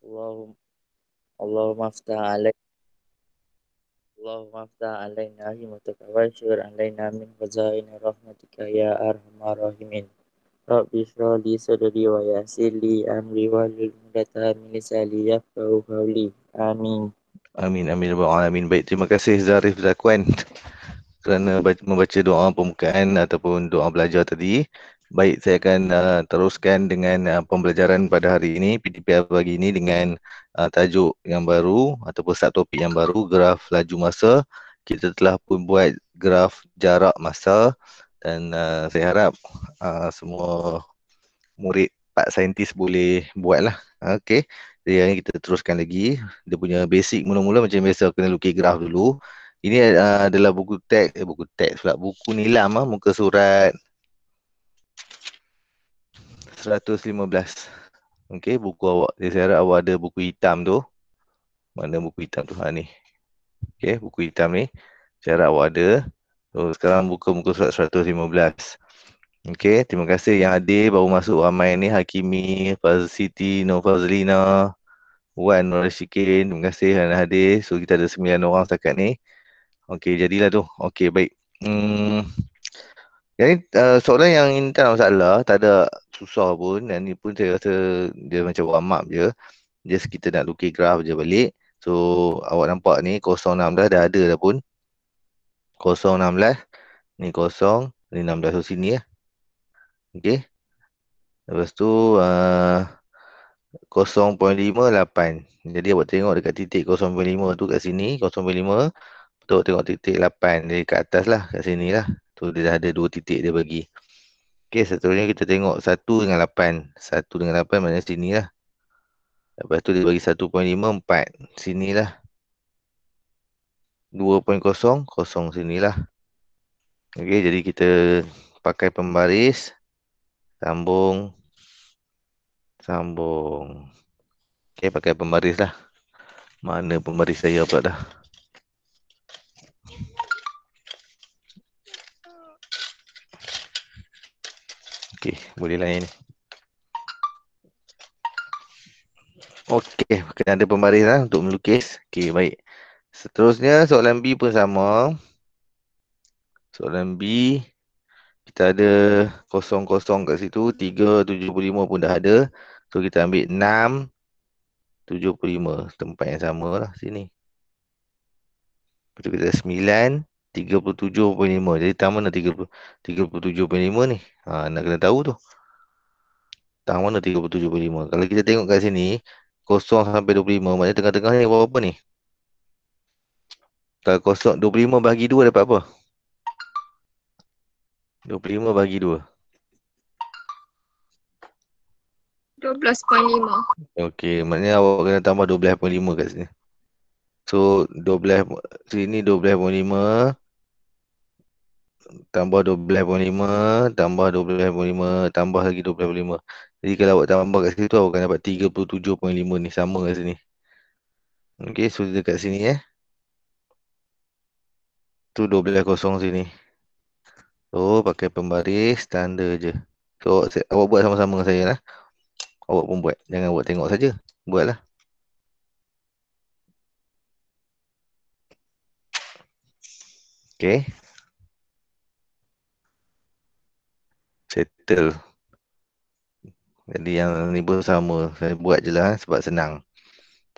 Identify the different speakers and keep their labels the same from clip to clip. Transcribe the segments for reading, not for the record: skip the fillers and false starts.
Speaker 1: اللهم اللهم افتح علي اللهم افتح علينا رحمتك وانشر علينا من خزائن رحمتك يا أرحم الراحمين. رب اشرح لي صدري ويسر لي أمري واحلل عقدة من لساني يفقهوا قولي. آمين.
Speaker 2: Amin, amin, ya rabbal alamin. Baik, terima kasih Zarif Zakwan kerana membaca doa pembukaan ataupun doa belajar tadi. Baik, saya akan teruskan dengan pembelajaran pada hari ini, PTPR pagi ini dengan tajuk yang baru ataupun subtopik yang baru, graf laju masa. Kita telah pun buat graf jarak masa dan saya harap semua murid Pak Saintis boleh buat lah. Okey. Jadi hari ini kita teruskan lagi. Dia punya basic mula-mula macam biasa kena lukis graf dulu. Ini adalah buku teks pula. Buku nilam muka surat 115. Okey, buku awak. Jadi saya harap awak ada buku hitam tu. Mana buku hitam tu? Ha ni. Okey, buku hitam ni. Saya harap awak ada. So, sekarang buka muka surat 115. Okey, terima kasih yang hadir baru masuk ramai ni. Hakimi, Fazl Siti, Nofazlina, Wan Rashikin, terima kasih kerana hadir. So kita ada 9 orang setakat ni. Okey, jadilah tu. Okey, baik. Jadi soalan yang ini tak ada masalah, tak ada susah pun. Dan ni pun saya rasa dia macam warm up je. Just kita nak lukis graf je balik. So awak nampak ni 016 dah ada dah pun. 016 ni 0, ni 16 tu sini ya. Okey. Lepas tu 0.58. Jadi awak tengok dekat titik 0.5 tu kat sini, 0.5. Tu tengok titik 8 dari kat atas lah, kat sini lah. Tu dia dah ada 2 titik dia bagi. Okey, seterusnya kita tengok 1 dengan 8. 1 dengan 8 maknanya sini lah. Lepas tu dia bagi 1.5, 4. Sini lah. 2.0, 0 sini lah. Okey, jadi kita pakai pembaris. Sambung. Sambung. Okey, pakai pembaris lah. Mana pembaris saya pula dah. Okey, boleh layan ni. Okey, kena ada pembaris lah untuk melukis. Okey, baik. Seterusnya soalan B pun sama. Soalan B, kita ada kosong-kosong kat situ. 375 pun dah ada. So kita ambil 675. Tempat yang sama lah sini. Lepas tu kita ada 9, 37.5. Jadi tang mana 37.5 ni? Nak kena tahu tu. Tang mana 37.5? Kalau kita tengok kat sini, 0 sampai 25. Maknanya tengah-tengah ni apa-apa ni? Kalau 25 bagi 2 dapat apa? 25 bagi 2.
Speaker 3: 12.5.
Speaker 2: Okey, maknanya awak kena tambah 12.5 kat sini. So 12 sini 12.5 tambah 12.5 tambah 12.5 tambah lagi 12.5. Jadi kalau awak tambah kat situ awak akan dapat 37.5 ni, sama kat sini. Okey, so dekat sini tu 12 kosong sini. So pakai pembaris tanda je. So awak buat sama-sama dengan saya lah. Awak pun buat. Jangan awak tengok saja. Buatlah. Okey. Settle. Jadi yang ni pun sama. Saya buat je lah sebab senang.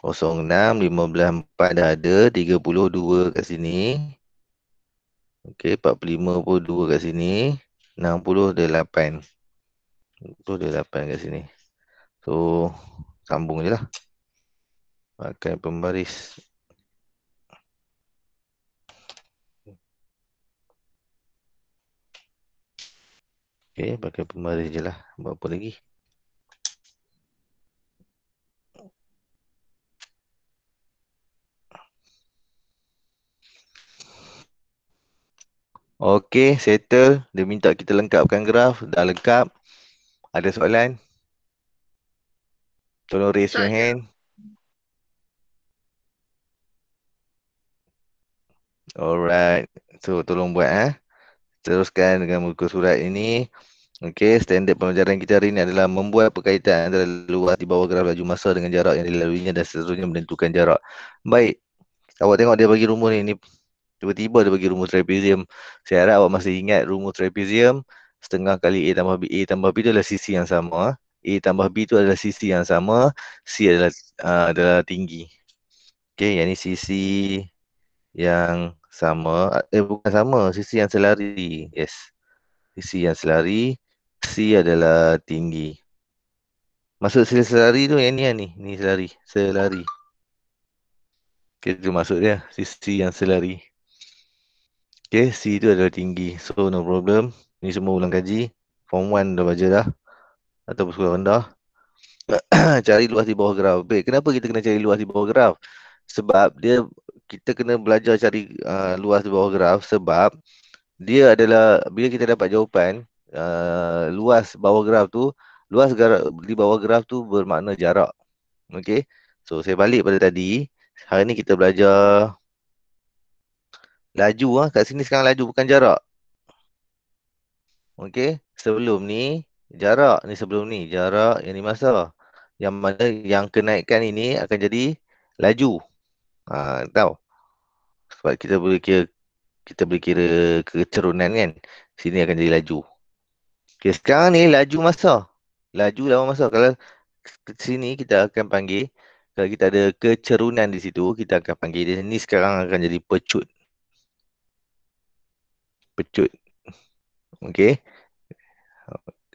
Speaker 2: 06, 15, 4 dah ada. 32 kat sini. Okey, 45 pun 2 kat sini. 60 ada 8. 60 ada 8 kat sini. So, sambung je lah. Pakai pembaris. Okey, pakai pembaris je lah. Buat apa lagi? Okey, settle. Dia minta kita lengkapkan graf. Dah lengkap. Ada soalan? Tolong raise your
Speaker 3: Tak ada.
Speaker 2: hand. Alright. So, tolong buat. Teruskan dengan muka surat ini. Okey, standard pembelajaran kita hari ini adalah membuat perkaitan antara luas di bawah graf laju masa dengan jarak yang dilaluinya dan seterusnya menentukan jarak. Baik, awak tengok dia bagi rumus ni, tiba-tiba dia bagi rumus trapezium. Saya harap awak masih ingat rumus trapezium. Setengah kali A tambah B. A tambah B itu adalah sisi yang sama. A tambah B itu adalah sisi yang sama. C adalah tinggi. Okey, yang ni sisi yang sama. Bukan sama. Sisi yang selari. Yes. Sisi yang selari. C adalah tinggi. Maksud selari tu yang ni. Ni selari. Selari. Okay, itu maksud dia. Sisi yang selari. Okay, C tu adalah tinggi. So, no problem. Ni semua ulang kaji. Form 1 dah baca dah. Ataupun sekolah rendah. Cari luas di bawah graf. Baik, kenapa kita kena cari luas di bawah graf? Sebab kita kena belajar cari luas di bawah graf. Sebab dia adalah, bila kita dapat jawapan, luas bawah graf tu, di bawah graf tu bermakna jarak. Okay. So, saya balik pada tadi. Hari ni kita belajar laju. Kat sini sekarang laju bukan jarak. Okey, sebelum ni jarak, ni sebelum ni jarak, yang ni masa. Yang mana yang kenaikan ini akan jadi laju. Tahu. Sebab kita boleh kira kecerunan kan. Sini akan jadi laju. Okey, sekarang ni laju masa. Laju lawan masa. Kalau ke sini kita akan panggil, kalau kita ada kecerunan di situ, kita akan panggil dia. Ni sekarang akan jadi pecut. Pecut. Okey.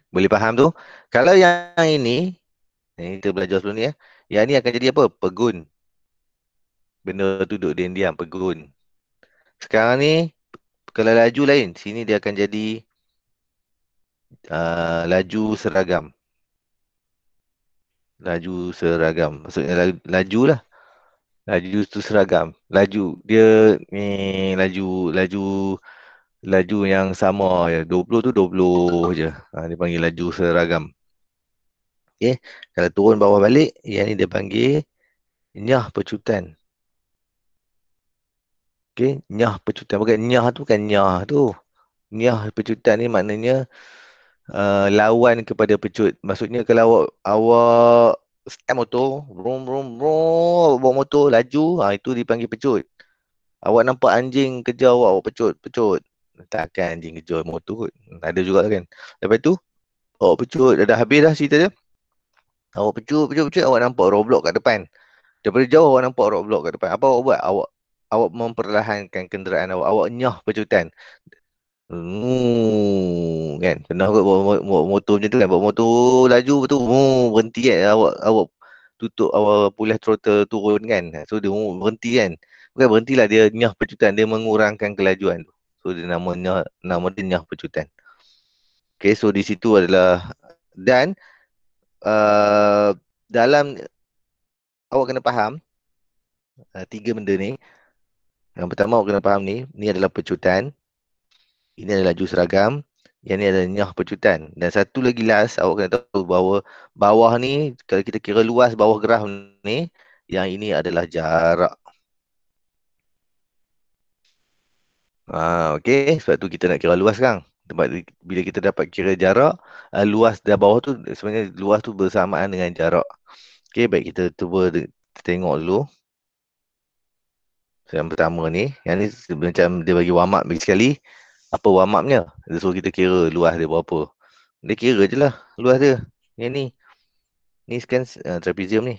Speaker 2: Boleh faham tu? Kalau yang ini kita belajar sebelum ni ya. Yang ni akan jadi apa? Pegun. Benda tu duduk diam-diam, pegun. Sekarang ni, kalau laju lain. Sini dia akan jadi laju seragam. Laju seragam. Maksudnya laju lah. Laju tu seragam. Laju. Dia ni laju, laju, laju yang sama ya. 20 tu 20 je. Dia panggil laju seragam. Okay. Kalau turun bawah balik, yang ni dia panggil nyah pecutan. Okay. Nyah pecutan. Bukan nyah tu, bukan nyah tu. Nyah pecutan ni maknanya lawan kepada pecut. Maksudnya kalau awak start motor, brum brum brum, bawa motor laju, itu dipanggil pecut. Awak nampak anjing kejar awak, awak pecut, pecut. Takkan anjing kejar motor kot. Ada juga kan. Lepas tu, awak pecut, dah habis dah cerita dia. Awak pecut, pecut, pecut, awak nampak roadblock kat depan. Daripada jauh awak nampak roadblock kat depan. Apa awak buat? Awak memperlahankan kenderaan awak. Awak nyah pecutan. Kan pernah kot bawa motor macam tu kan, bawa motor laju betul, berhenti kan, awak tutup, awak pulas throttle turun kan, so dia berhenti kan, bukan berhentilah, dia nyah pecutan, dia mengurangkan kelajuan tu, so dia nama dia nyah pecutan. Okay, so di situ adalah, dan dalam, awak kena faham tiga benda ni. Yang pertama awak kena faham ni adalah pecutan. Ini adalah laju seragam. Yang ni adalah nyah pecutan. Dan satu lagi last, awak kena tahu bahawa bawah ni, kalau kita kira luas bawah graf ni, yang ini adalah jarak. Okey, sebab tu kita nak kira luas sekarang. Sebab bila kita dapat kira jarak, luas dari bawah tu, sebenarnya luas tu bersamaan dengan jarak. Okey, baik, kita cuba tengok dulu. Yang pertama ni, yang ni macam dia bagi warm up bagi sekali. Apa warm upnya? Dia suruh kita kira luas dia berapa. Dia kira je lah luas dia. Yang ni. Ni kan trapezium ni.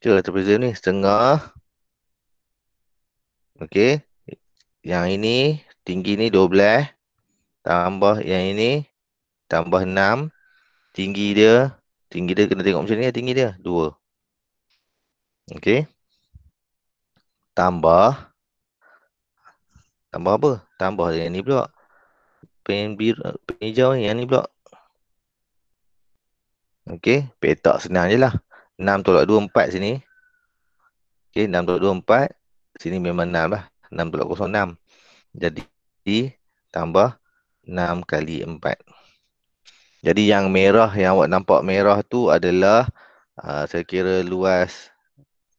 Speaker 2: Kira trapezium ni setengah. Okey. Yang ini tinggi ni 12. Tambah yang ini tambah 6. Tinggi dia kena tengok macam ni, tinggi dia 2. Okey. Tambah apa? Tambah yang ni pula. Pen biru, pen hijau ni, yang ni pula. Okey, petak senang je lah. 6 tolak 2, 4 sini. Okey, 6 tolak 2, 4. Sini memang 6 lah. 6 tolak 0, 6. Jadi, tambah 6 kali 4. Jadi yang merah, yang awak nampak merah tu adalah saya kira luas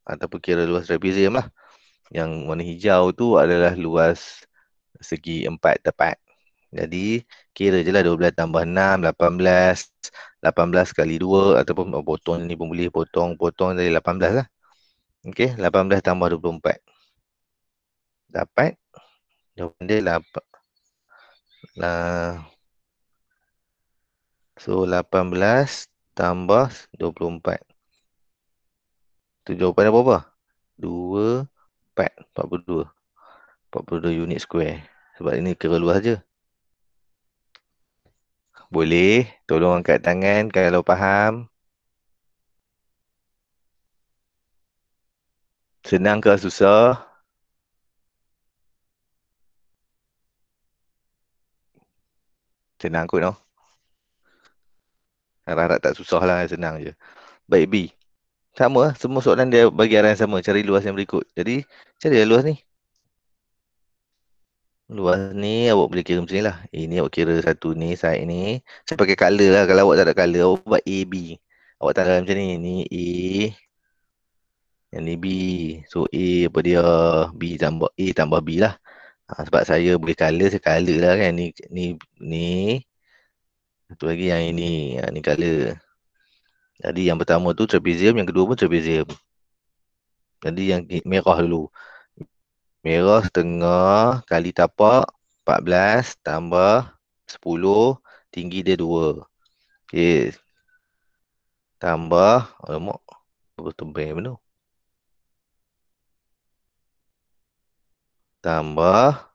Speaker 2: ataupun kira luas trapezium lah. Yang warna hijau tu adalah luas segi 4 tepat. Jadi kira je lah 12 tambah 6, 18. 18 kali 2 ataupun potong ni pun boleh potong dari 18 lah. Okey, 18 tambah 24. Dapat jawapan dia 8. So 18 tambah 24. Tu jawapan apa apa? 2, 4, 42. 42 unit square. Sebab ini kira luas je. Boleh, tolong angkat tangan kalau faham. Senang ke susah? Senang kot no. Harap-harap tak susah lah, senang je. Baik B. Sama lah, semua soalan dia bagi arah yang sama. Cari luas yang berikut. Jadi, cari luas ni. Luas ni awak boleh kira macam ni lah. Ini awak kira satu ni, side ni. Saya pakai color lah. Kalau awak tak ada color, awak buat A, B. Awak tanda macam ni. Ni A. Yang ni B. So, A apa dia? B tambah A tambah B lah. Sebab saya boleh color, saya color lah kan. Ni. Satu lagi yang ini. Ni color. Jadi yang pertama tu trapezium, yang kedua pun trapezium. Jadi yang merah dulu. Merah setengah kali tapak 14 tambah 10, tinggi dia 2. Okey, tambah alamak, apa tembem tu? Tambah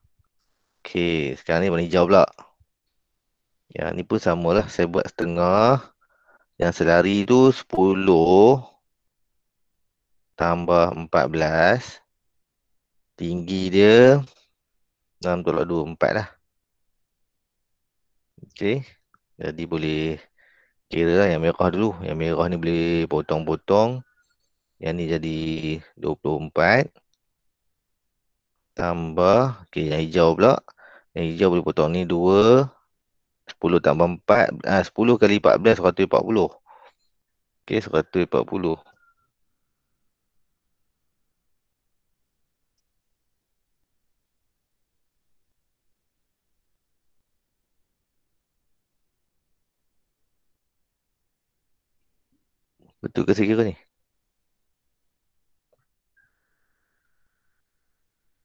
Speaker 2: okey, sekarang ni warna hijau pula. Yang ni pun samalah, saya buat setengah. Yang selari tu 10 tambah 14. Tinggi dia 6,24 lah. Okey. Jadi boleh kira lah yang merah dulu. Yang merah ni boleh potong-potong. Yang ni jadi 24 tambah, okey, yang hijau pula. Yang hijau boleh potong ni 2. 10 tambah 4, 10 kali 14, 140. Okey, 140. Betul ke saya kira ni?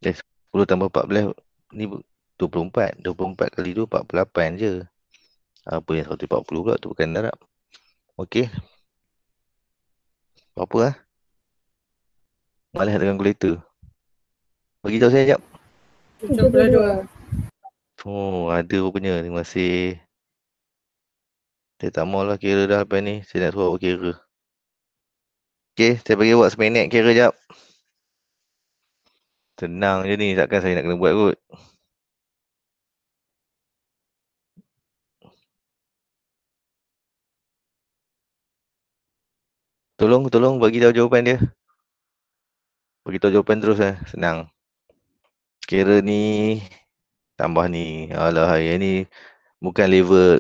Speaker 2: 10 tambah 14 ni 24. 24 kali 2, 48 je. Apa yang 140 pula tu, bukan darab. Okey, apa lah? Malas dengan kalkulator. Bagi tahu saya sekejap.
Speaker 3: 72.
Speaker 2: Oh, ada rupanya. Terima kasih. Saya tak maulah kira dah lepas ni. Saya nak suruh awak kira. Okey, saya bagi awak seminit kira jap. Senang je ni. Takkan saya nak kena buat kot. Tolong bagi tahu jawapan dia. Bagi tahu jawapan terus lah. Senang. Kira ni tambah ni. Alah, yang ni bukan level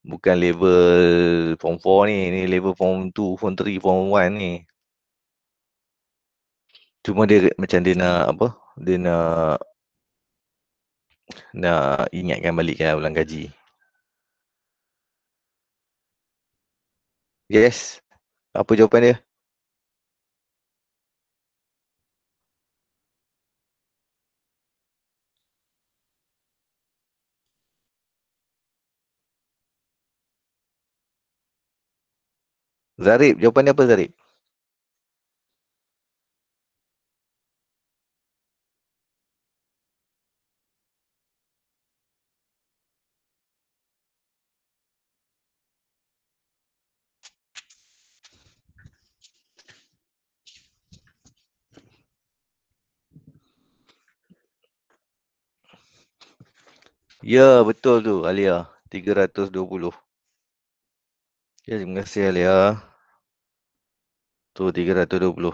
Speaker 2: bukan level form 4 ni. Ni level form 2, form 3, form 1 ni. Cuma dia macam dia nak apa? Dia nak ingatkan balik kan ulang kaji. Yes. Apa jawapan dia? Zarib, jawapan dia apa Zarib? Ya, betul tu Alia. 320. Ya, terima kasih Alia. Tu 320.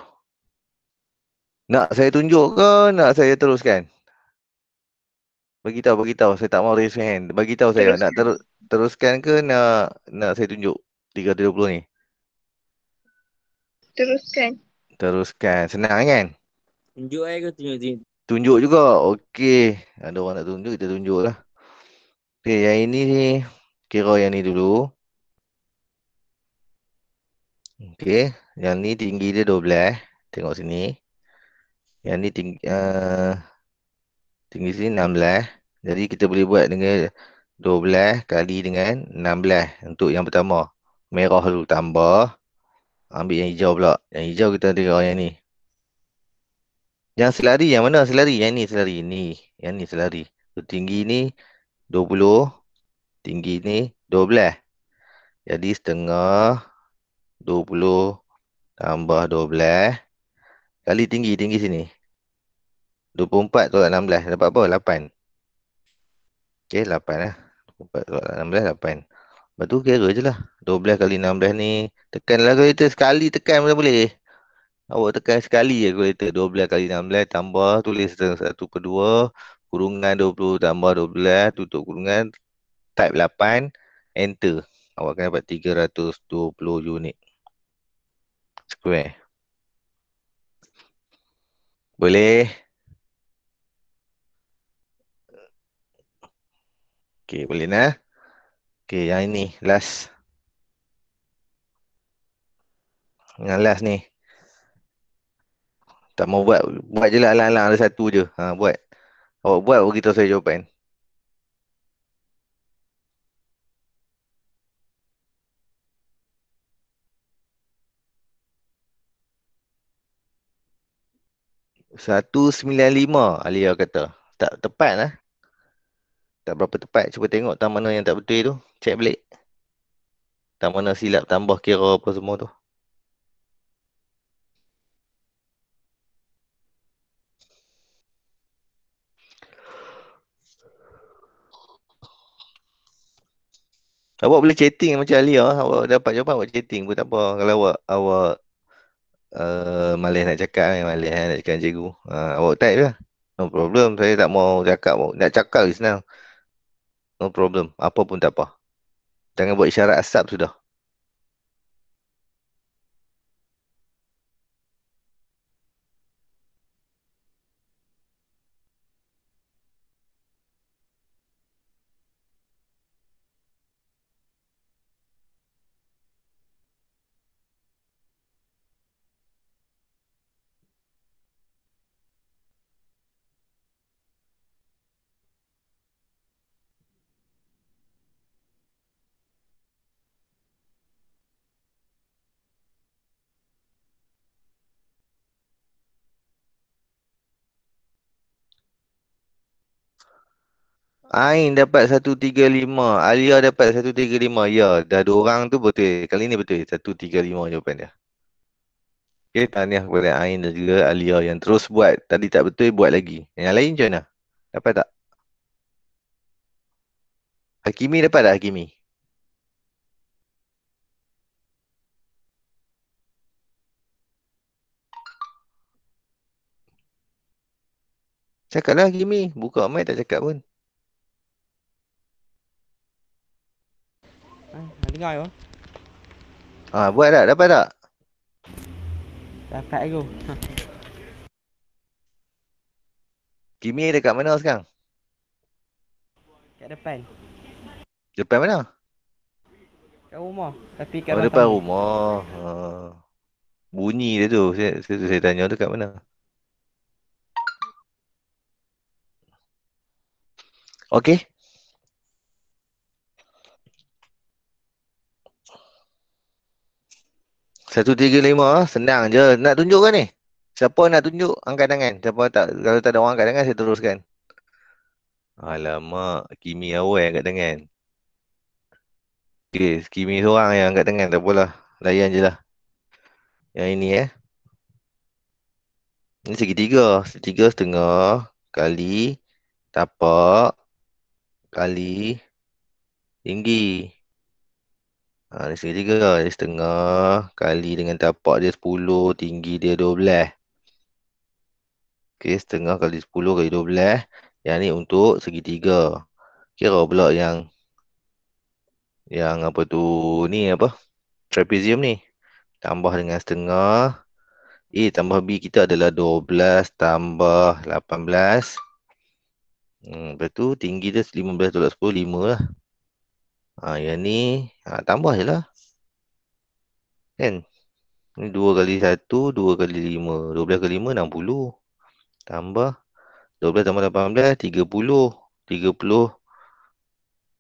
Speaker 2: Nak saya tunjuk ke nak saya teruskan? Bagi tahu. Saya tak mau raise hand. Bagi tahu saya nak teruskan ke nak saya tunjuk 320 ni?
Speaker 3: Teruskan.
Speaker 2: Teruskan. Senang kan?
Speaker 1: Tunjuk ke tunjuk
Speaker 2: Tunjuk juga. Okey. Ada orang nak tunjuk, kita tunjuk lah. Okey, yang ini ni. Kira yang ni dulu. Okey. Yang ni tinggi dia 12. Tengok sini. Yang ni tinggi sini 16. Jadi kita boleh buat dengan 12 kali dengan 16. Untuk yang pertama. Merah dulu tambah. Ambil yang hijau pula. Yang hijau kita tengok yang ni. Yang selari yang mana selari? Yang ni selari. Ni. Yang ni selari. So, tinggi ni 20. Tinggi ni 12. Jadi setengah 20 tambah 12. Kali tinggi. Tinggi sini. 24 tolak 16. Dapat apa? 8. Okey, 8 lah. 24 tolak 16, 8. Lepas tu kira je lah. 12 kali 16 ni. Tekanlah kalkulator sekali. Tekan pun boleh. Awak tekan sekali je kalkulator. 12 kali 16 tambah. Tulis 1/2. Kurungan 20 tambah 12. Tutup kurungan. Type 8. Enter. Awak akan dapat 320 unit. Square. Boleh? Okey, boleh nah. Okey, yang ini. Last. Yang last ni. Tak mau buat. Buat je lah alang-alang. Ada satu je. Buat. Awak buat, beritahu saya jawapan. Satu sembilan lima Alia kata. Tak tepat lah. Tak berapa tepat. Cuba tengok tam mana yang tak betul tu. Cek balik. Tam mana silap tambah kira apa semua tu. Awak boleh chatting macam Alia. Awak dapat jawapan awak chatting pun tak apa. Kalau awak malas nak cakap, malas nak cakap dengan cikgu. Awak type je lah. No problem. Saya tak mau cakap. Nak cakap je senang. No problem. Apa pun tak apa. Jangan buat isyarat asap sudah. Ain dapat 135. Alia dapat 135. Ya, dah dua orang tu betul. Kali ni betul. 135 jawapan dia. Okay, tahniah kepada Ain dan juga Alia yang terus buat. Tadi tak betul, buat lagi. Yang lain macam mana? Dapat tak? Hakimi dapat tak Hakimi? Cakap lah Hakimi. Buka mic tak cakap pun.
Speaker 3: Dengar yo.
Speaker 2: Buat tak? Dapat tak?
Speaker 3: Dapat aku.
Speaker 2: Kimi dekat mana sekarang?
Speaker 3: Kat depan.
Speaker 2: Depan mana?
Speaker 3: Kat rumah. Tapi kat
Speaker 2: Depan
Speaker 3: belakang.
Speaker 2: rumah. Bunyi dia tu. Saya tanya dekat mana? Okey. Satu tiga lima. Senang je. Nak tunjuk kan ni? Siapa nak tunjuk? Angkat tangan. Siapa tak? Kalau tak ada orang angkat tangan, saya teruskan. Alamak. Kimi awal yang angkat tangan. Okey. Kimi seorang yang angkat tangan. Tak apalah. Layan je lah. Yang ini Ini segitiga. Segitiga setengah. Kali. Tapak. Kali. Tinggi. Ni segitiga. Dia setengah. Kali dengan tapak dia 10. Tinggi dia 12. Okey. Setengah kali 10 kali 12. Yang ni untuk segitiga. Kira pula yang apa tu ni apa? Trapezium ni. Tambah dengan setengah A tambah B kita adalah 12 tambah 18. Lepas tu tinggi dia 15 tolak 10, 5 lah. Yang ni tambah je lah. Kan? Ni 2 kali 1, 2 kali 5. 12 kali 5, 60. Tambah 12 tambah 18, 30. 30.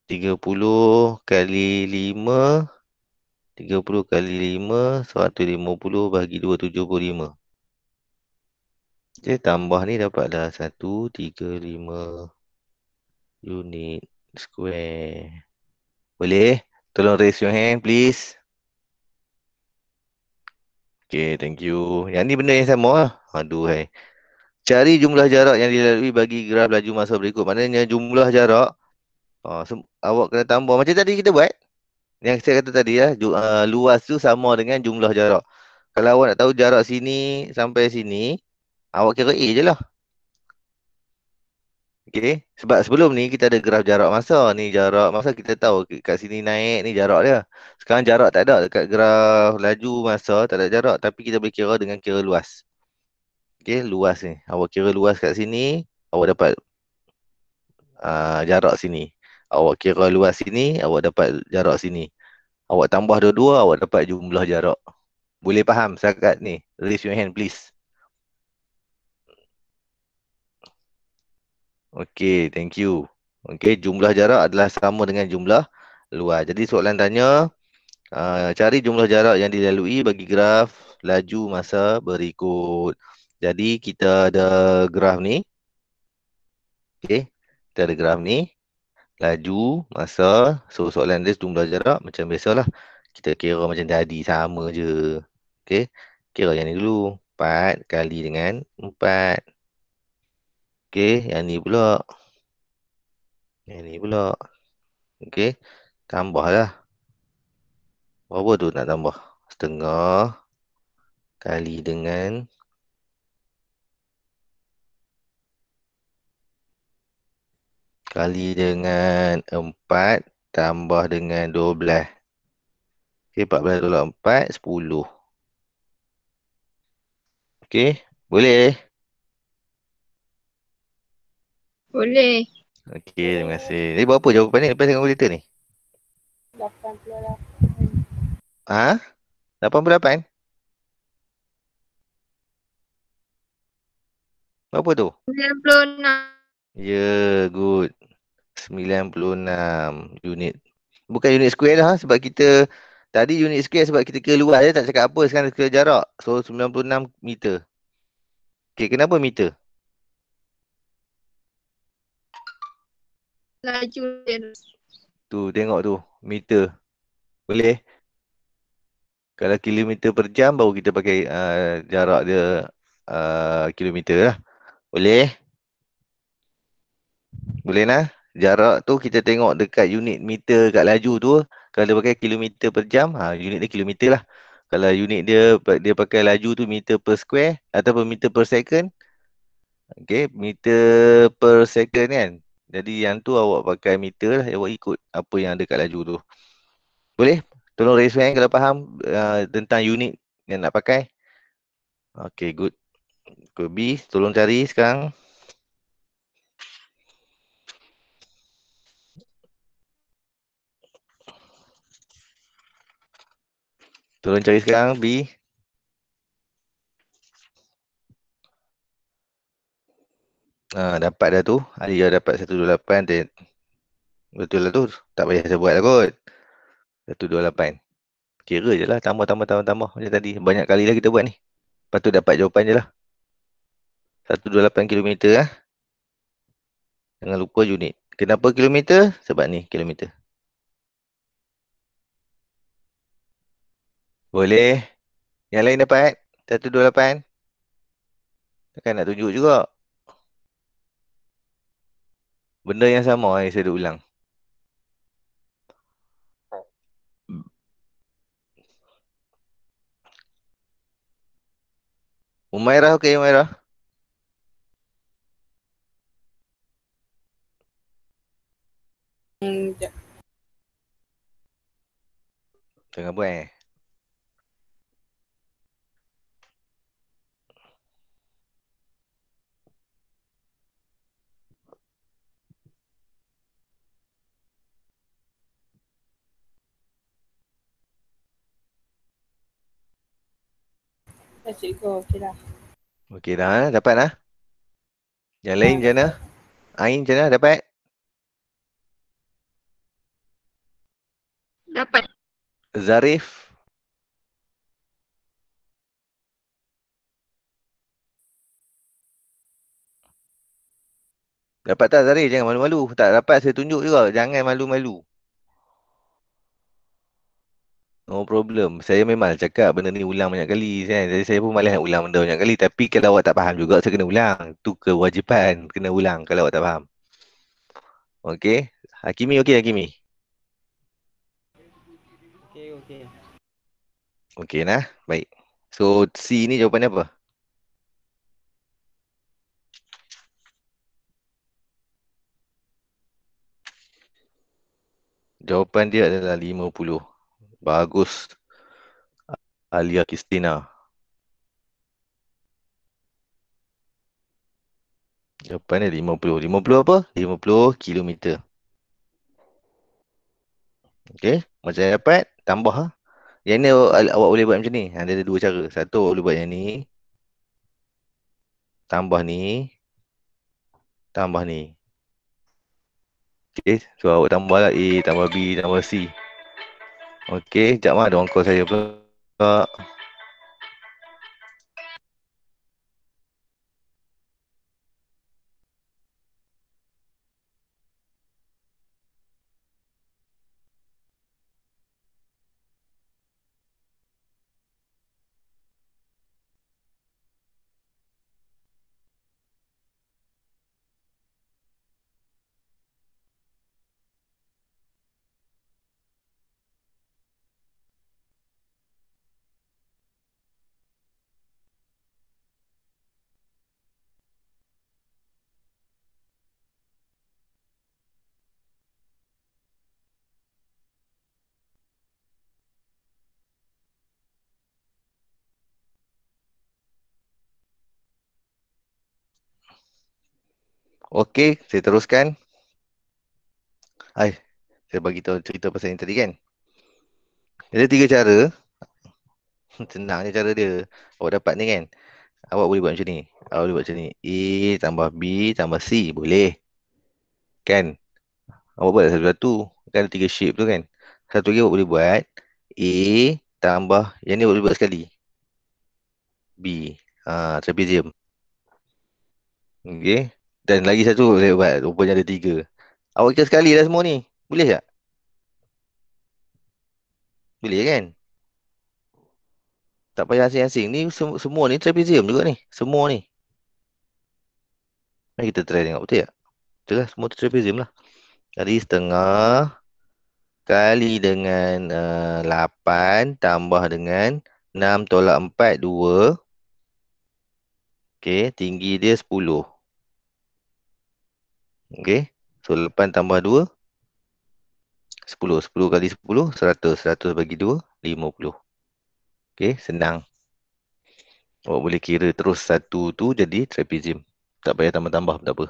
Speaker 2: 30 kali 5. 30 kali 5, 150 bagi 2, 75. Okay, tambah ni dapatlah 135 unit square. Boleh? Tolong raise your hand, please. Okay, thank you. Yang ni benda yang sama lah. Aduh, hai. Cari jumlah jarak yang dilalui bagi graf laju masa berikut. Maknanya jumlah jarak. Awak kena tambah. Macam tadi kita buat. Yang saya kata tadi lah. Luas tu sama dengan jumlah jarak. Kalau awak nak tahu jarak sini sampai sini, awak kira A je lah. Okay. Sebab sebelum ni kita ada graf jarak masa. Ni jarak masa kita tahu kat sini naik ni jarak dia. Sekarang jarak tak ada. Dekat graf laju masa tak ada jarak. Tapi kita boleh kira dengan kira luas. Okay. Luas ni. Awak kira luas kat sini. Awak dapat jarak sini. Awak kira luas sini. Awak dapat jarak sini. Awak tambah dua-dua. Awak dapat jumlah jarak. Boleh faham setakat ni? Raise your hand please. Okay. Thank you. Okay. Jumlah jarak adalah sama dengan jumlah luas. Jadi soalan tanya. Cari jumlah jarak yang dilalui bagi graf laju masa berikut. Jadi kita ada graf ni. Okay. Kita ada graf ni. Laju masa. So soalan dia jumlah jarak macam biasalah. Kita kira macam tadi. Sama je. Okay. Kira yang ni dulu. 4 kali dengan 4. Okay. Yang ni pula. Yang ni pula. Okay. Tambahlah. Berapa tu nak tambah? Setengah kali dengan kali dengan 4 tambah dengan 12. Okey, 14 tolak 4, 10. Okey, boleh?
Speaker 4: Boleh.
Speaker 2: Okey, terima kasih. Jadi berapa jawapan ni lepas tengok kalkulator ni?
Speaker 4: 88.
Speaker 2: Ha? 88? Berapa tu?
Speaker 4: 96.
Speaker 2: Ya, good. 96 unit. Bukan unit square dah sebab kita tadi unit square sebab kita kira luas je tak cakap apa, sekarang kira jarak. So 96 meter. Okey, kenapa meter?
Speaker 4: Laju dia.
Speaker 2: Tu tengok tu, meter. Boleh? Kalau kilometer per jam baru kita pakai jarak dia kilometer lah. Boleh? Boleh lah. Jarak tu kita tengok dekat unit meter kat laju tu. Kalau dia pakai kilometer per jam, unit dia kilometer lah. Kalau unit dia pakai laju tu meter per square ataupun meter per second. Okay, meter per second kan. Jadi yang tu awak pakai meter lah. Awak ikut apa yang ada kat laju tu. Boleh? Tolong raise hand kalau faham tentang unit yang nak pakai. Okay, good. Ke B, tolong cari sekarang. Tolong cari sekarang B. Dapat dah tu. Alia dapat 128. Betul lah tu. Tak payah saya buat lah kot. 128. Kira je lah. Tambah. Macam tadi. Banyak kali lah kita buat ni. Lepas tu dapat jawapan je lah. 128 kilometer lah. Jangan lupa unit. Kenapa kilometer? Sebab ni kilometer. Boleh. Yang lain dapat? 128. Takkan nak tunjuk juga. Benda yang sama saya dah ulang. Umairah okey Umairah? Tengah buat Okey dah, dapat dah. Yang lain macam mana? Ain macam mana? Dapat?
Speaker 4: Dapat.
Speaker 2: Zarif? Dapat tak Zarif? Jangan malu-malu. Tak dapat saya tunjuk juga. Jangan malu-malu. No problem. Saya memang cakap benda ni ulang banyak kali kan. Jadi saya pun malas nak ulang benda banyak kali. Tapi kalau awak tak faham juga, saya kena ulang. Itu kewajipan kena ulang kalau awak tak faham. Okey. Hakimi okey Hakimi?
Speaker 3: Okey, okey.
Speaker 2: Okey nah. Baik. So C ni jawapannya apa? Jawapan dia adalah 50. Bagus. Alia Kristina. Jawapan dia 50. 50 apa? 50 kilometer. Okey. Macam dapat, tambah. Yang ni awak boleh buat macam ni. Ada dua cara. Satu awak boleh buat yang ni. Tambah ni. Tambah ni. Okey. So awak tambah lah A, tambah B, tambah C. Okey. Sekejap lah. Ada orang call saya pula. Okey. Saya teruskan. Hai. Saya bagi tahu cerita pasal yang tadi kan. Ada tiga cara. Senang je cara dia. Awak dapat ni kan. Awak boleh buat macam ni. Awak boleh buat macam ni. A tambah B tambah C. Boleh. Kan? Awak buat satu-satu. Kan ada tiga shape tu kan. Satu lagi awak boleh buat. A tambah. Yang ni awak boleh buat sekali. B. Trapezium. Okay. Dan lagi satu saya buat. Rupanya ada tiga. Awak kira sekali dah semua ni. Boleh tak? Boleh kan? Tak payah asing-asing. Ni semua ni trapezium juga ni. Semua ni. Mari kita try tengok. Betul tak? Betul lah. Semua tu trapezium lah. Jadi setengah kali dengan 8 tambah dengan 6 tolak 4, 2. Okey, tinggi dia 10. Okey. So 8 tambah 2, 10. 10 kali 10, 100. 100 bagi 2, 50. Okey, senang. Awak boleh kira terus satu tu jadi trapezium. Tak payah tambah-tambah pun tak apa.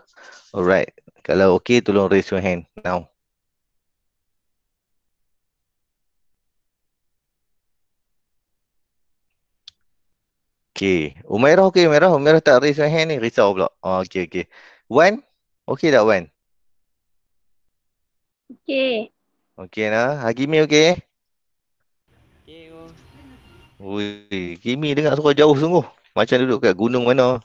Speaker 2: Alright. Kalau okey, tolong raise your hand now. Okey. Umairah okey, Umairah. Umairah tak raise your hand ni. Risau pula. Oh, okey, okey. Wan? Okey tak Wan?
Speaker 4: Okey.
Speaker 2: Okey nah. Hakimi okey?
Speaker 3: Okey, oh.
Speaker 2: Ui, Kimi dengar suara jauh sungguh. Macam duduk kat gunung mana.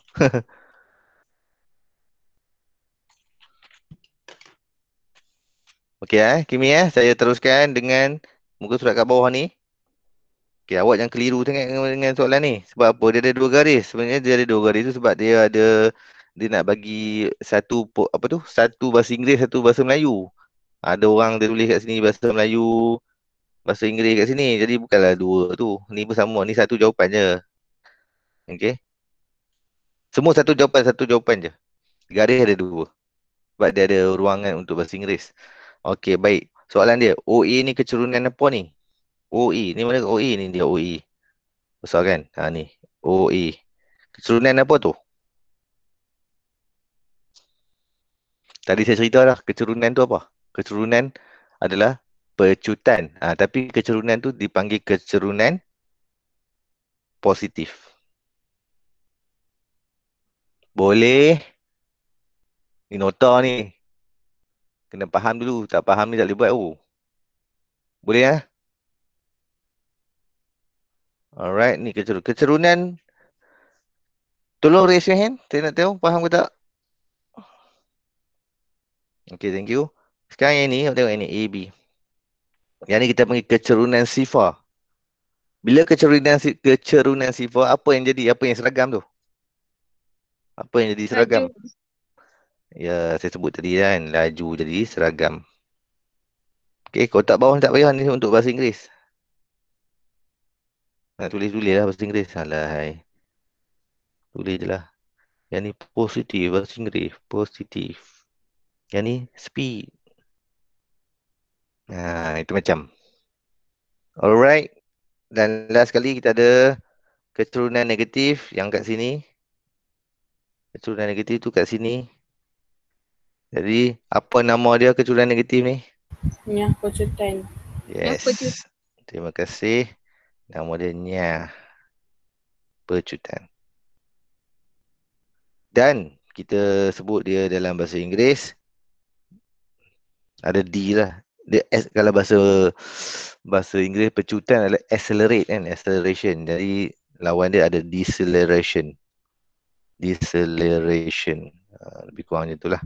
Speaker 2: Okey Kimi saya teruskan dengan muka surat kat bawah ni. Okey, awak jangan keliru sangat dengan soalan ni. Sebab apa? Dia ada dua garis. Sebenarnya dia ada dua garis tu sebab dia nak bagi apa tu? Satu bahasa Inggeris, satu bahasa Melayu. Ada orang dia tulis kat sini bahasa Melayu, bahasa Inggeris kat sini. Jadi bukanlah dua tu. Ni pun sama. Ni satu jawapan je. Okey. Semua satu jawapan je. Garis ada dua. Sebab dia ada ruangan untuk bahasa Inggeris. Okey, baik. Soalan dia, OA ni keturunan apa ni? OE, ni mana OE ni dia OE? Besar kan? Ni. OE. Keturunan apa tu? Tadi saya cerita dah, keturunan tu apa? Keturunan adalah pecutan. Tapi keturunan tu dipanggil keturunan positif. Boleh. Ni nota ni. Kena faham dulu. Tak faham ni tak boleh buat. Oh. Boleh ya? Alright. Ni kecerunan. Tolong raise your hand. Saya nak tahu. Faham ke tak? Okay, thank you. Sekarang yang ni. Tengok yang ni. A, B. Yang ni kita panggil kecerunan sifar. Bila kecerunan sifar, apa yang jadi? Apa yang seragam tu? Apa yang jadi seragam?
Speaker 4: Laju.
Speaker 2: Ya, saya sebut tadi kan. Laju jadi seragam. Okay, kotak bawah tak payah ni untuk bahasa Inggeris. Nak tulis-tulis lah bahasa Inggeris. Alah, hai. Tulis je lah. Yang ni positif bahasa Inggeris. Positif. Yang ni speed. Itu macam. Alright. Dan last kali kita ada keturunan negatif yang kat sini. Keturunan negatif tu kat sini. Jadi, apa nama dia keturunan negatif ni?
Speaker 5: Nyah pecutan.
Speaker 2: Yes.
Speaker 4: pecutan.
Speaker 2: Terima kasih. Nama dia Nyah Pecutan. Dan kita sebut dia dalam bahasa Inggeris ada D lah. Dia kalau bahasa Inggeris pecutan adalah accelerate kan, acceleration. Jadi lawan dia ada deceleration. Deceleration. Lebih kurang macam itulah.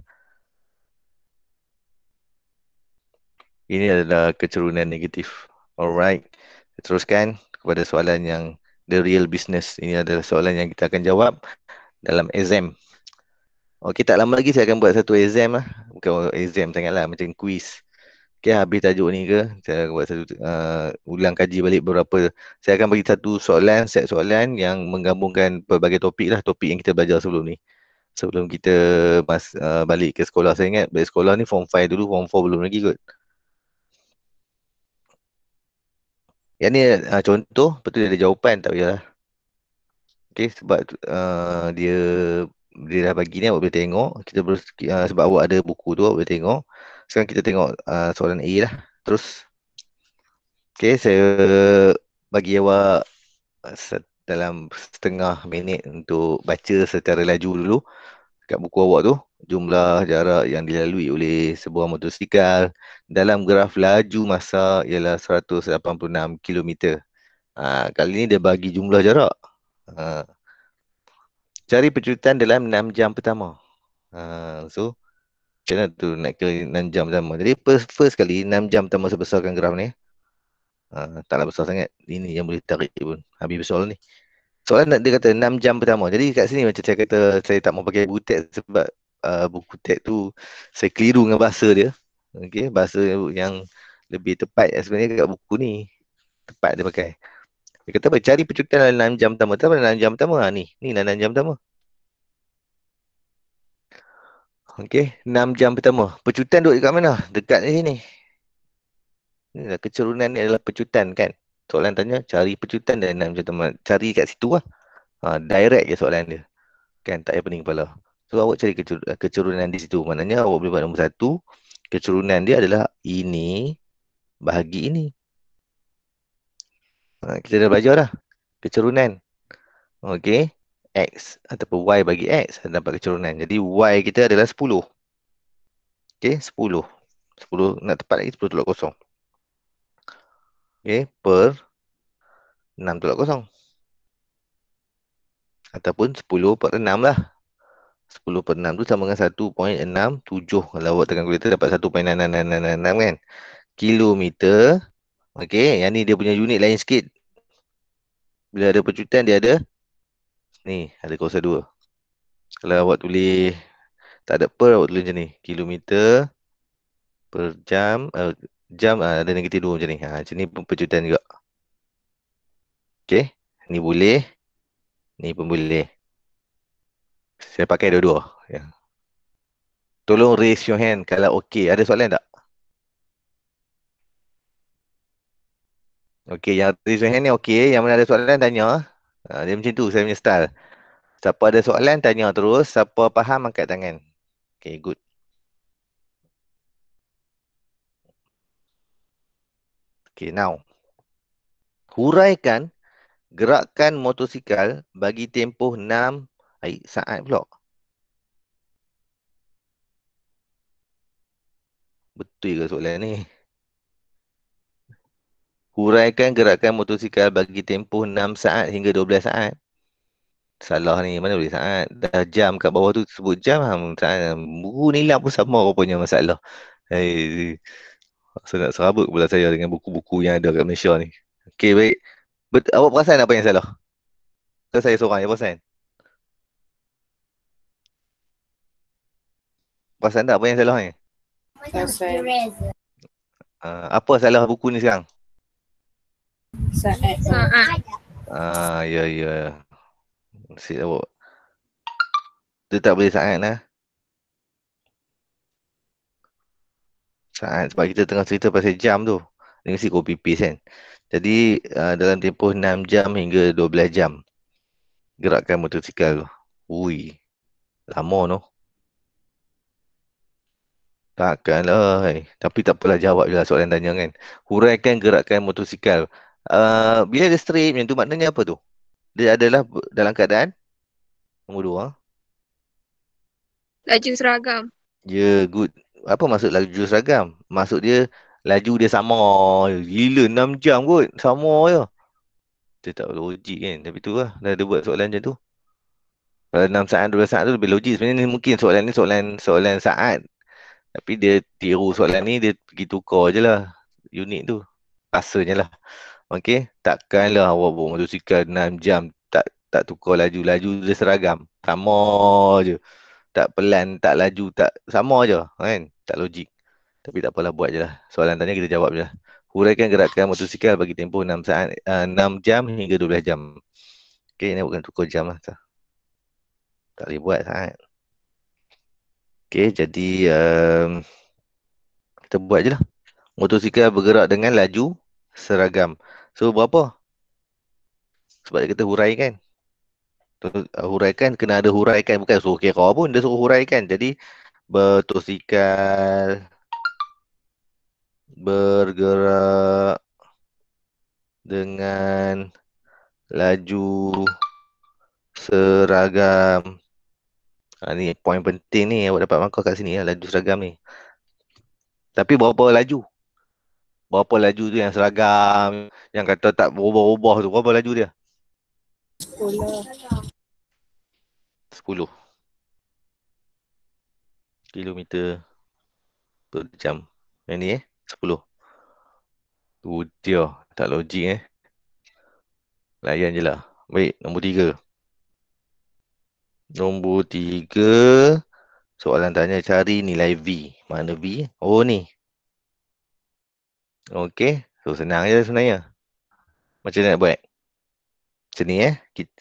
Speaker 2: Ini adalah keturunan negatif. Alright. Teruskan kepada soalan yang the real business. Ini adalah soalan yang kita akan jawab dalam exam. Okey, tak lama lagi saya akan buat satu exam lah. Bukan exam sangatlah, macam quiz. Okey, habis tajuk ni ke, saya akan buat satu ulang kaji balik beberapa. Saya akan bagi satu soalan, set soalan yang menggabungkan pelbagai topik lah, topik yang kita belajar sebelum ni. Sebelum kita balik ke sekolah. Saya ingat balik sekolah ni form 5 dulu, form 4 belum lagi kot. Yang ni contoh, betul dia ada jawapan, tak payahlah. Okey, sebab dia dah bagi ni awak boleh tengok. Kita sebab awak ada buku tu, awak boleh tengok. Sekarang kita tengok soalan A lah. Terus. Okey, saya bagi awak dalam setengah minit untuk baca secara laju dulu kat buku awak tu. Jumlah jarak yang dilalui oleh sebuah motosikal dalam graf laju masa ialah 186 km. Kali ni dia bagi jumlah jarak. Cari pecutan dalam 6 jam pertama. So, macam mana tu nak ke 6 jam pertama. Jadi, first kali 6 jam pertama saya besarkan graf ni. Taklah besar sangat. Ini yang boleh tarik pun. Habis soalan ni. Soalan dia kata 6 jam pertama. Jadi kat sini macam saya kata, saya tak mau pakai buku teks sebab buku teks tu saya keliru dengan bahasa dia. Okay, bahasa yang lebih tepat sebenarnya kat buku ni. Tepat dia pakai. Dia kata apa? Cari pecutan dalam 6 jam pertama. Apa 6 jam pertama? Ni 6 jam pertama. Okey, 6 jam pertama. Pecutan duduk dekat mana? Dekat ni sini. Inilah kecerunan ni adalah pecutan kan. Soalan tanya cari pecutan dalam 6 jam pertama. Cari kat situ lah. Direct je soalan dia. Kan, tak payah pening kepala. So awak cari kecerunan di situ. Maknanya awak boleh buat nombor 1. Kecerunan dia adalah ini bahagi ini. Kita dah belajar dah. Kecerunan. Okey. X ataupun Y bagi X dapat kecerunan. Jadi Y kita adalah 10. Okey, 10. 10 nak tepat lagi 10 tolak kosong. Okey, per 6 tolak kosong. Ataupun 10 per 6 lah. 10 per 6 tu sama dengan 1.67. Kalau awak tekan kalkulator dapat 1.6666 kan. Kilometer. Okey, yang ni dia punya unit lain sikit. Bila ada pecutan dia ada. Ni, ada kuasa 2. Kalau awak tulis tak ada per, awak tulis macam ni. Kilometer per jam. Jam ada negatif 2 macam ni. Macam ni pun pecutan juga. Okey, ni boleh. Ni pun boleh. Saya pakai dua-dua. Ya. Tolong raise your hand kalau okey. Ada soalan tak? Okey, yang raise your hand ni okey. Yang mana ada soalan tanya. Dia macam tu saya punya style. Siapa ada soalan tanya terus. Siapa faham angkat tangan. Okey, good. Okey, now. Huraikan gerakan motosikal bagi tempoh 6 saat pula. Betul ke soalan ni? Huraikan gerakan motosikal bagi tempoh 6 saat hingga 12 saat. Salah ni, mana boleh saat. Dah jam kat bawah tu sebut jam. Saat. Buku nilai pun sama rupanya masalah. Hei, saya nak serabut pula saya dengan buku-buku yang ada kat Malaysia ni. Okey, baik. Awak perasan apa yang salah? Ke saya seorang yang perasan? Perasan tak apa yang salah ni?
Speaker 5: Perasan.
Speaker 2: Apa salah buku ni sekarang?
Speaker 5: Saat.
Speaker 4: Saat.
Speaker 2: Ya, ya. Nasib awak. Dia tak boleh saat lah. Saat sebab kita tengah cerita pasal jam tu. Dia mesti copy paste kan. Jadi dalam tempoh 6 jam hingga 12 jam. Gerakan motosikal tu. Ui. Lama tu. Takkanlah. Tapi tak apalah, jawab je lah soalan tanya kan. Huraikan gerakan motosikal. Bila dia straight macam tu maknanya apa tu? Dia adalah dalam keadaan nombor 2.
Speaker 4: Laju seragam.
Speaker 2: Ya, good. Apa maksud laju seragam? Maksud dia laju dia sama. Gila 6 jam kot. Sama je. Dia tak logik kan. Tapi tu lah. Dah ada buat soalan macam tu. Kalau 6 saat, 12 saat tu lebih logik. Sebenarnya mungkin soalan ni soalan saat. Tapi dia tiru soalan ni, dia pergi tukar je lah. Unik tu. Rasanya lah. Okey. Takkanlah awak bawa motosikal 6 jam. Tak tukar laju. Laju dia seragam. Sama je. Tak pelan, tak laju, tak sama je. Kan? Tak logik. Tapi tak apalah, buat je lah. Soalan tanya kita jawab je lah. Huraikan gerakan motosikal bagi tempoh 6 saat, 6 jam hingga 12 jam. Okey, ni bukan tukar jam lah. Tak boleh buat saat. Okey, jadi kita buat je lah. Motosikal bergerak dengan laju seragam. So, berapa? Sebab dia kata huraikan. Huraikan, kena ada huraikan. Bukan suruh kira pun, dia suruh huraikan. Jadi, motosikal bergerak dengan laju seragam. Ni poin penting ni, awak dapat markah kat sini lah, laju seragam ni. Tapi berapa laju? Berapa laju tu yang seragam, yang kata tak berubah-ubah tu, berapa laju dia?
Speaker 5: 10.
Speaker 2: 10 kilometer per jam. Yang ni 10. Tu dia, tak logik Layan je lah. Baik, nombor 3. Nombor 3, soalan tanya cari nilai V. Mana V? Oh ni. Okey, so senang je sebenarnya. Macam mana nak buat? Macam ni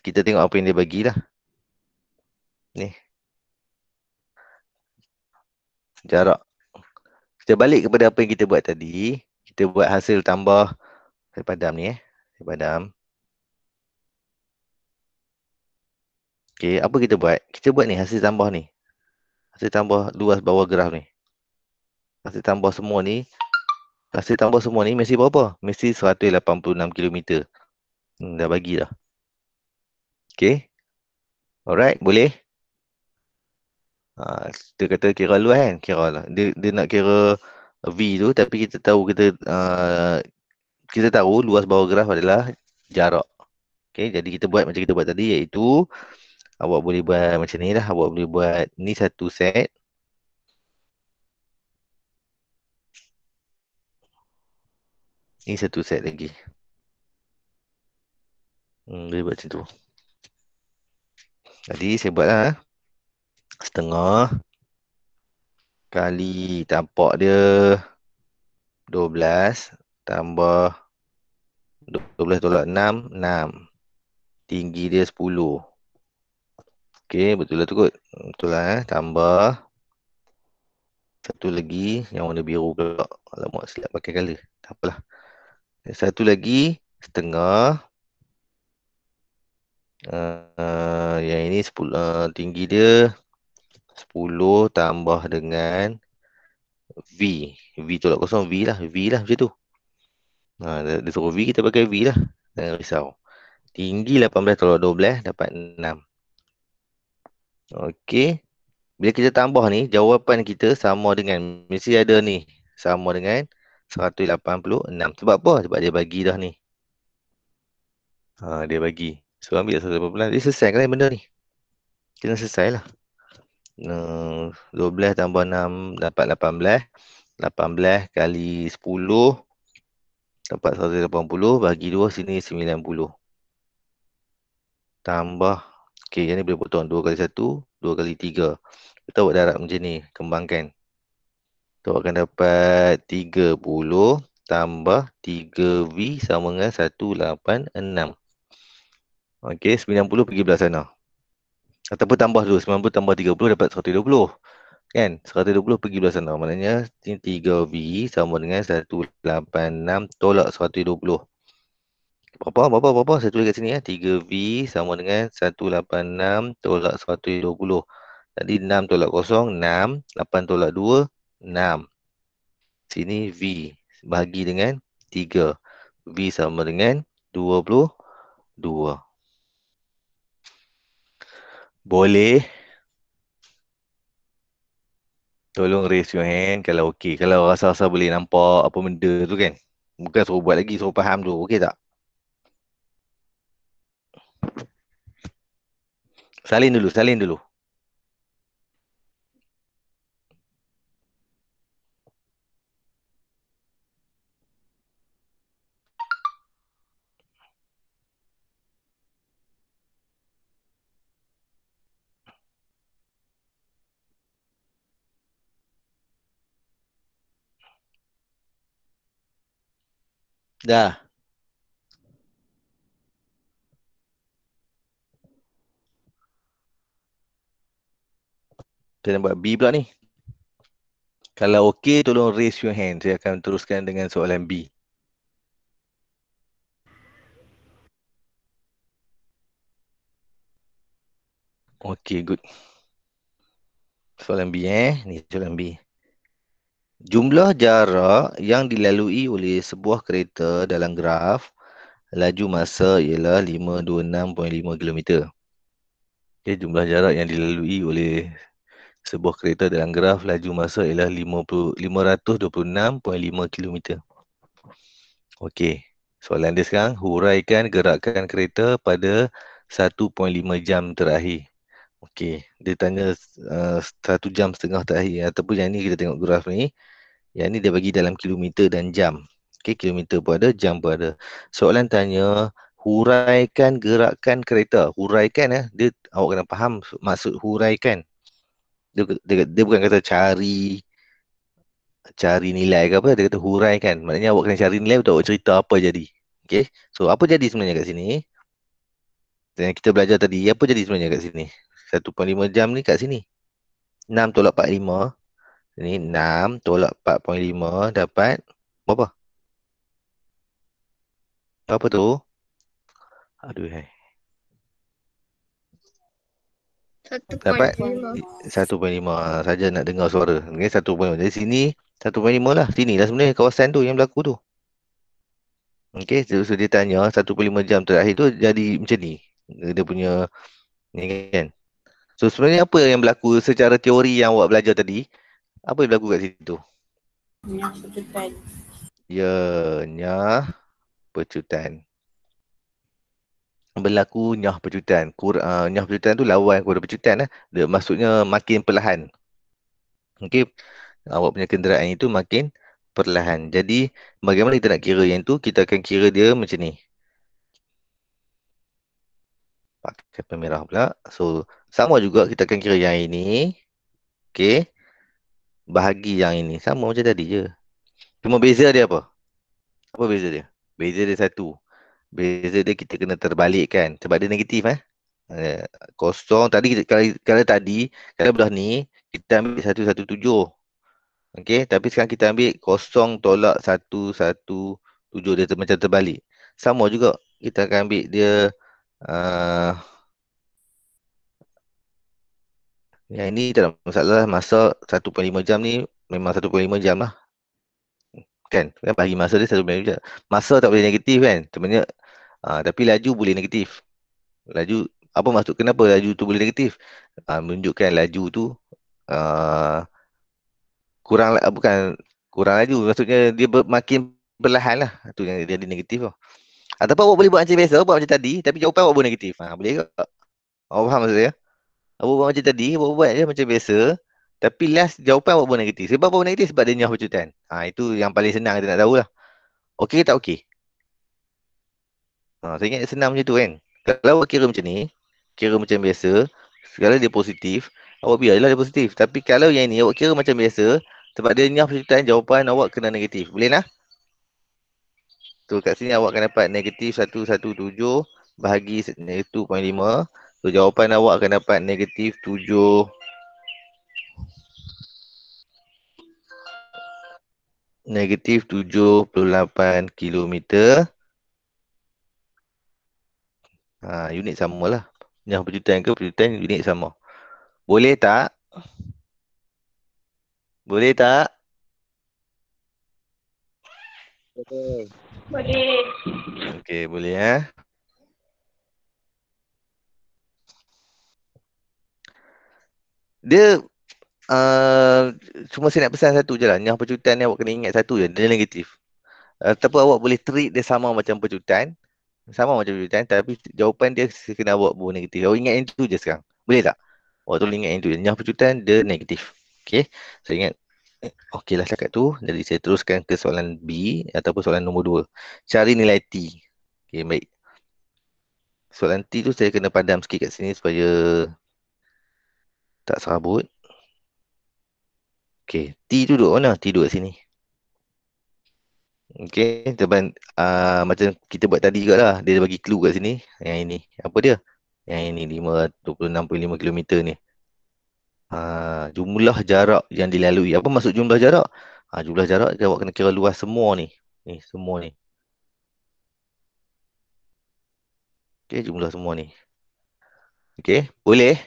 Speaker 2: kita tengok apa yang dia bagilah. Ni. Jarak. Kita balik kepada apa yang kita buat tadi. Kita buat hasil tambah. Saya padam ni Saya padam. Okey, apa kita buat? Kita buat ni hasil tambah ni. Hasil tambah luas bawah graf ni. Hasil tambah semua ni. Hasil tambah semua ni mesti berapa? Mesti 186 km. Dah bagi dah. Okey. Alright, boleh? Kita kata kira luas kan? Kira lah. Dia nak kira V tu, tapi kita tahu kita tahu luas bawah graf adalah jarak. Okey, jadi kita buat macam kita buat tadi, iaitu awak boleh buat macam ni lah. Awak boleh buat ni satu set. Ni satu set lagi. Boleh buat macam tu. Jadi saya buat lah. Setengah kali tapak dia 12 tambah 12 tolak 6, 6. Tinggi dia 10. Okey, betul lah tu kot. Betul lah Tambah satu lagi yang warna biru pula. Alamak, silap pakai color. Tak apalah. Satu lagi setengah. Yang ini 10, tinggi dia 10 tambah dengan V. V tolak kosong, V lah macam tu. Dia suruh V, kita pakai V lah. Jangan risau. Tinggi 18 tolak 12 dapat 6. Okey. Bila kita tambah ni, jawapan kita sama dengan, mesti ada ni. sama dengan 186. Sebab apa? Sebab dia bagi dah ni. Dia bagi. So ambil 180. Dia selesai kan benda ni. Kena selesai lah. 12 tambah 6 dapat 18. 18 kali 10 dapat 180. Bagi 2 sini 90. Tambah. Okey, yang ni boleh potong. 2 kali 1, 2 kali 3. Kita buat darab macam ni. Kembangkan. Kita akan dapat 30 tambah 3V sama dengan 186. Okey, 90 pergi belah sana. Ataupun tambah dulu. 90 tambah 30 dapat 120. Kan? 120 pergi belah sana. Maknanya 3V sama dengan 186 tolak 120. Berapa? Saya tulis kat sini ya. 3V sama dengan 186 tolak 120. Tadi 6 tolak 0, 6. 8 tolak 2, 6. Sini V. Bahagi dengan 3. V sama dengan 22. Boleh? Tolong raise your hand kalau okey. Kalau rasa-rasa boleh nampak apa benda tu kan. Bukan suruh buat lagi, suruh faham tu. Okey tak? Salin dulu. Dah. Kita nak buat B pula ni. Kalau okey, tolong raise your hand. Saya akan teruskan dengan soalan B. Okey, good. Soalan B Ni soalan B. Jumlah jarak yang dilalui oleh sebuah kereta dalam graf laju masa ialah 526.5 km. Okay, jumlah jarak yang dilalui oleh sebuah kereta dalam graf laju masa ialah 526.5 km. Okey, soalan dia sekarang, huraikan gerakan kereta pada 1.5 jam terakhir. Okey, dia tanya 1 jam setengah terakhir ataupun yang ni kita tengok graf ni. Yang ni dia bagi dalam kilometer dan jam. Okey, kilometer pun ada, jam pun ada. Soalan tanya, huraikan gerakan kereta. Huraikan dia awak kena faham maksud huraikan. Dia bukan kata cari nilai ke apa, dia kata huraikan. Maknanya awak kena cari nilai untuk awak cerita apa jadi. Okey. So apa jadi sebenarnya kat sini? Dan kita belajar tadi, apa jadi sebenarnya kat sini? 1.5 jam ni kat sini. 6 tolak 45. Ini 6 tolak 4.5 dapat berapa? Apa tu? Aduh hai. Dapat 1.5 saja nak dengar suara. Okay, 1.5. Jadi sini 1.5 lah. Sini lah sebenarnya kawasan tu yang berlaku tu. Okey, so dia tanya 1.5 jam terakhir tu jadi macam ni. Dia punya ni kan. So sebenarnya apa yang berlaku secara teori yang awak belajar tadi? Apa yang berlaku kat situ?
Speaker 5: Nyah pecutan.
Speaker 2: Ya, nyah pecutan. Berlaku nyah pecutan. Nyah pecutan tu lawan kepada pecutan lah. Dia maksudnya makin perlahan. Okey, awak punya kenderaan itu makin perlahan. Jadi bagaimana kita nak kira yang tu? Kita akan kira dia macam ni. Pakai pemerah pula. So sama juga kita akan kira yang ini. Okey. Bahagi yang ini. Sama macam tadi je. Cuma beza dia apa? Apa beza dia? Beza dia satu. Beza dia kita kena terbalikkan. Sebab dia negatif kosong. Tadi kalau tadi, kalau belah ni, kita ambil 117. Okey, tapi sekarang kita ambil kosong tolak 117. Dia macam terbalik. Sama juga. Kita akan ambil dia yang ini tak ada masalah. Masa 1.5 jam ni memang 1.5 jam lah. Kan bagi masa dia 1.5 jam. Masa tak boleh negatif kan. Sebenarnya tapi laju boleh negatif. Laju apa maksud kenapa laju tu boleh negatif? Menunjukkan laju tu kurang Kurang laju. Maksudnya dia makin perlahan lah. Itu yang jadi negatif lah. Ataupun awak boleh buat macam biasa, buat macam tadi, tapi jawapan awak buat negatif. Boleh ke? Awak faham maksud saya? Awak buat macam tadi, awak buat je macam biasa, tapi last jawapan awak buat negatif. Sebab apa buat negatif? Sebab dia nyah bercutan. Itu yang paling senang kita nak tahu lah. Okey ke tak okey? Saya ingat senang macam tu kan. Kalau awak kira macam ni, kira macam biasa, segala dia positif, awak biarlah dia positif. Tapi kalau yang ni awak kira macam biasa, sebab dia nyah bercutan, jawapan awak kena negatif. Boleh lah? So kat sini awak akan dapat negatif 117 bahagi 2.5. So jawapan awak akan dapat negatif 7 negatif 78 kilometer. Unit sama lah. Yang perjutan ke perjutan unit sama. Boleh tak? Boleh tak?
Speaker 1: Boleh.
Speaker 5: Boleh.
Speaker 2: Okey, boleh ya. Dia cuma saya nak pesan satu je lah. Yang percutan ni awak kena ingat satu je. Dia negatif. Ataupun awak boleh treat dia sama macam percutan. Sama macam percutan. Tapi jawapan dia kena awak buat negatif. Awak ingat yang tu je sekarang. Boleh tak? Awak tolong ingat yang tu je. Yang percutan dia negatif. Okey. Saya ingat. Okey lah cakap tu. Jadi saya teruskan ke soalan B. Ataupun soalan nombor 2. Cari nilai T. Okey, baik. Soalan T tu saya kena padam sikit kat sini supaya tak serabut. Okey, T tu duduk mana? T duduk kat sini. Okey, teman macam kita buat tadi juga lah. Dia bagi clue kat sini. Yang ini. Apa dia? Yang ini 26.5 km ni. Jumlah jarak yang dilalui. Apa maksud jumlah jarak? Jumlah jarak awak kena kira luas semua ni. Ni semua ni. Okey, jumlah semua ni. Okey, boleh?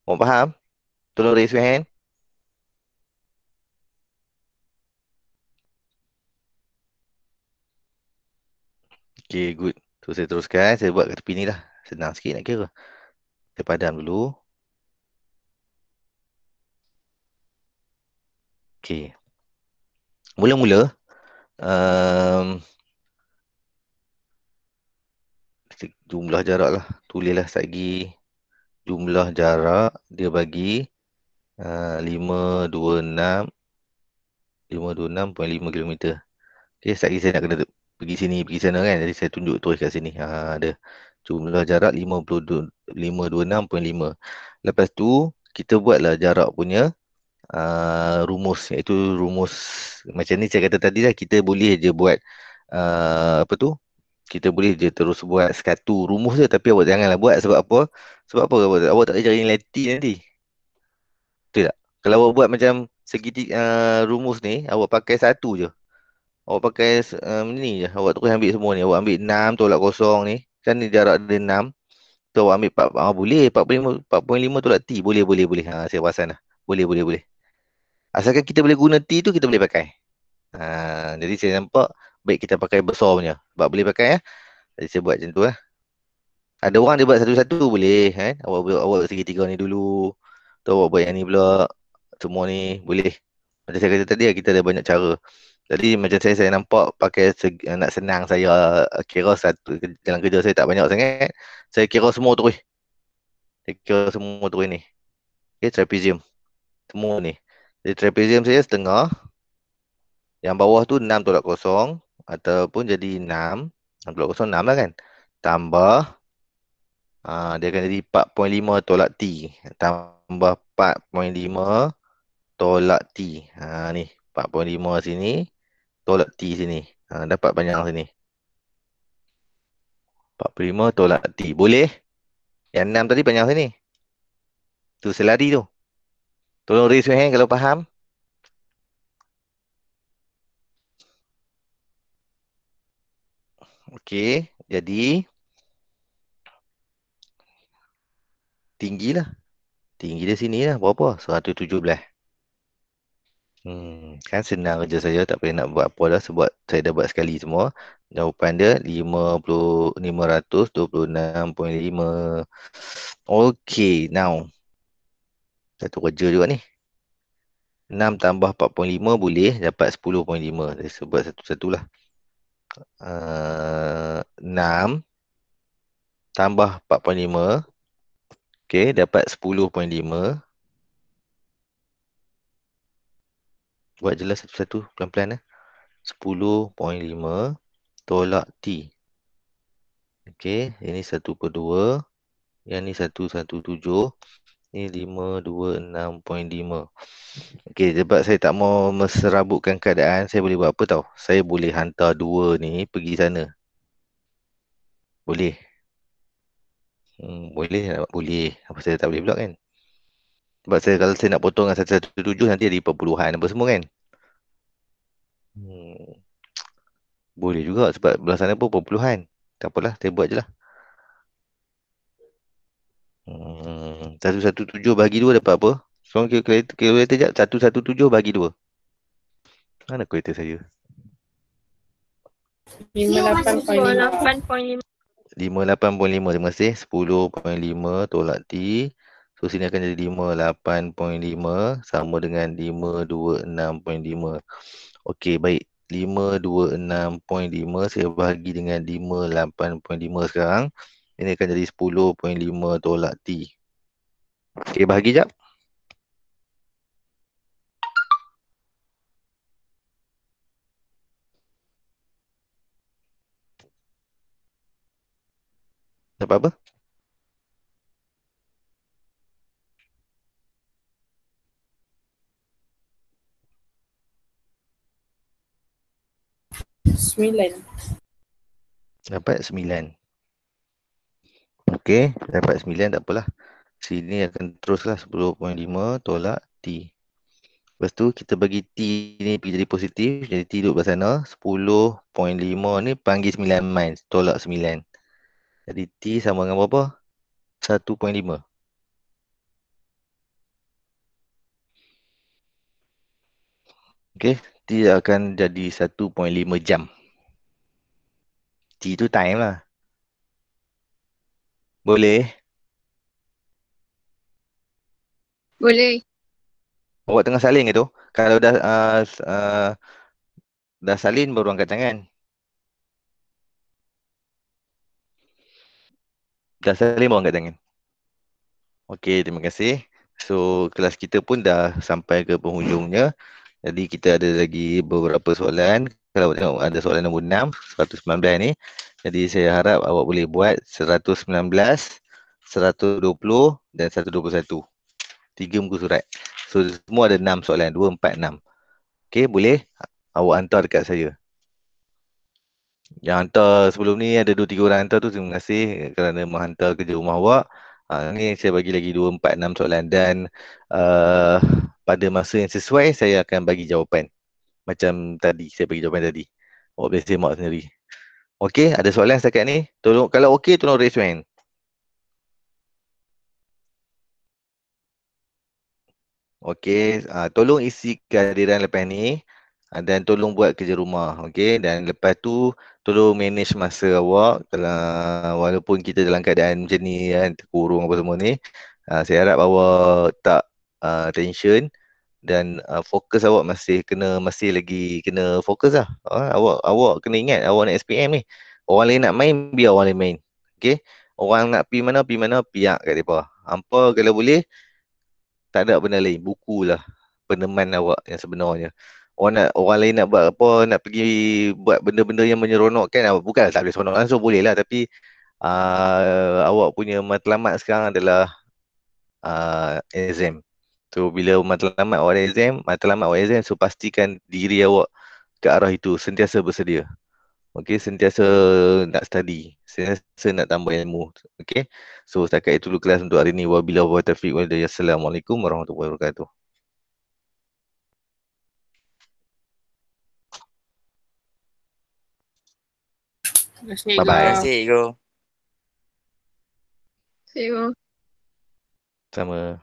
Speaker 2: Awak faham? Tolong raise your hand. Okey, good. So saya teruskan. Saya buat kat tepi ni lah. Senang sikit nak kira. Saya padam dulu. Okey. Mula-mula, jumlah jarak lah. Tulislah sagi jumlah jarak. Dia bagi 526.5 km. Okay, sagi saya nak kena pergi sini, pergi sana kan. Jadi saya tunjuk terus kat sini. Ada jumlah jarak 526.5. Lepas tu, kita buatlah jarak punya rumus. Iaitu rumus macam ni saya kata tadi lah. Kita boleh je buat apa tu? Kita boleh je terus buat satu rumus je. Tapi awak janganlah buat. Sebab apa? Sebab apa awak tak boleh cari nilai T nanti. Betul tak? Kalau awak buat macam rumus ni, awak pakai satu je. Awak pakai ni je. Awak terus ambil semua ni. Awak ambil 6 tolak kosong ni. Kan ni jarak dia 6. Tu awak ambil 4. Boleh. 4.5 tolak T. Boleh, boleh, boleh. Saya perasan dah. Boleh, boleh, boleh. Asalkan kita boleh guna T tu, kita boleh pakai. Jadi saya nampak baik kita pakai besar punya. Sebab boleh pakai ya. Jadi saya buat macam tu lah. Ada orang dia buat satu-satu boleh kan. Awak segitiga ni dulu. Tu awak buat yang ni pula. Semua ni boleh. Macam saya kata tadi kita ada banyak cara. Jadi macam saya nampak pakai nak senang saya kira satu dalam kerja saya tak banyak sangat. Saya kira semua terus. Saya kira semua terus ni. Okay, trapezium. Semua ni. Jadi trapezium saya setengah. Yang bawah tu 6 tolak kosong. Ataupun jadi 6. 6 tolak kosong 6 lah kan. Tambah. Dia akan jadi 4.5 tolak T. Tambah 4.5 tolak T. Ni 4.5 sini. Tolak T sini. Dapat panjang sini. 45 tolak T. Boleh? Yang 6 tadi panjang sini. Tu selari tu. Tolong raise your hand kalau faham. Okey. Jadi tinggi lah. Tinggi dia sini lah. Berapa? 117. Kan senang kerja saya. Tak payah nak buat apa dah. Sebab saya dah buat sekali semua. Jawapan dia 526.5. Okey. Now. Satu kerja juga ni. 6 tambah 45 boleh dapat 10.5. Saya sebut satu-satulah. 6 tambah 4.5. Okey, dapat 10.5. Buat jelas satu-satu pelan-pelan. 10.5 tolak T. Okey, ini 1/2. Yang ni 117. Ini 526.5. Okey, sebab saya tak mau meserabutkan keadaan, saya boleh buat apa tahu? Saya boleh hantar 2 ni pergi sana. Boleh? Boleh? Boleh. Apa saya tak boleh pula kan? Sebab kalau saya nak potong dengan 117 nanti ada perpuluhan apa semua kan? Hmm, boleh juga sebab belah sana pun perpuluhan. Tak apalah, saya buat je lah. 117 bagi 2 dapat apa? Seorang kalkulator sekejap. 117 bagi 2. Mana kalkulator saya?
Speaker 5: 58.5.
Speaker 4: 8.5.
Speaker 2: 58.5. Terima kasih. 10.5 tolak T. So, sini akan jadi 58.5 sama dengan 526.5. Okey, baik. 526.5 saya bahagi dengan 58.5 sekarang. Ini akan jadi 10.5 tolak T. Okey, bahagi jap. Dapat apa?
Speaker 5: Sembilan.
Speaker 2: Dapat 9. Okey, dapat 9 tak apalah. Sini akan teruslah 10.5 tolak T. Lepas tu kita bagi T ni pergi jadi positif. Jadi T duduk belah sana. 10.5 ni panggil 9 minus. Tolak 9. Jadi T sama dengan berapa? 1.5. Okey, T akan jadi 1.5 jam. T tu time lah. Boleh?
Speaker 4: Boleh.
Speaker 2: Awak tengah salin ke tu? Kalau dah salin baru angkat tangan. Dah salin baru angkat tangan. Okey, terima kasih. So, kelas kita pun dah sampai ke penghujungnya. Jadi, kita ada lagi beberapa soalan. Kalau awak tengok ada soalan nombor 6, 119 ni. Jadi, saya harap awak boleh buat 119, 120 dan 121. 3 muka surat. So, semua ada 6 soalan. 2, 4, 6. Okey, boleh? Awak hantar dekat saya. Yang hantar sebelum ni ada 2-3 orang hantar tu, terima kasih kerana menghantar kerja rumah awak. Ni saya bagi lagi 2, 4, 6 soalan dan pada masa yang sesuai saya akan bagi jawapan. Macam tadi, saya bagi jawapan tadi. Awak boleh semak sendiri. Okey, ada soalan setakat ni? Tolong, kalau okey tolong raise your hand. Okey, tolong isi kehadiran lepas ni dan tolong buat kerja rumah. Okey, dan lepas tu tolong manage masa awak. Kalau walaupun kita dalam keadaan macam ni kan, terkurung apa semua ni, saya harap awak tak tension dan fokus awak masih lagi kena fokus lah. Awak kena ingat awak nak SPM ni. Orang lain nak main, biar orang lain main. Okey, orang nak pergi mana, piak kat depa. Hampa kalau boleh tak ada benda lain, buku lah peneman awak yang sebenarnya. Orang lain nak buat apa, nak pergi buat benda-benda yang menyeronokkan, bukan tak boleh seronok langsung, boleh lah, tapi awak punya matlamat sekarang adalah exam. So bila matlamat awak ada exam, so pastikan diri awak ke arah itu, sentiasa bersedia. Okey, sentiasa nak study, sentiasa nak tambah ilmu. Okey. So setakat itu dulu kelas untuk hari ini. Wabillahi taufiq wal hidayah. Assalamualaikum warahmatullahi wabarakatuh.
Speaker 5: Terima kasih,
Speaker 2: Bye
Speaker 3: Terima
Speaker 2: bye.
Speaker 3: kasih, Go.
Speaker 4: See you.
Speaker 2: Sama.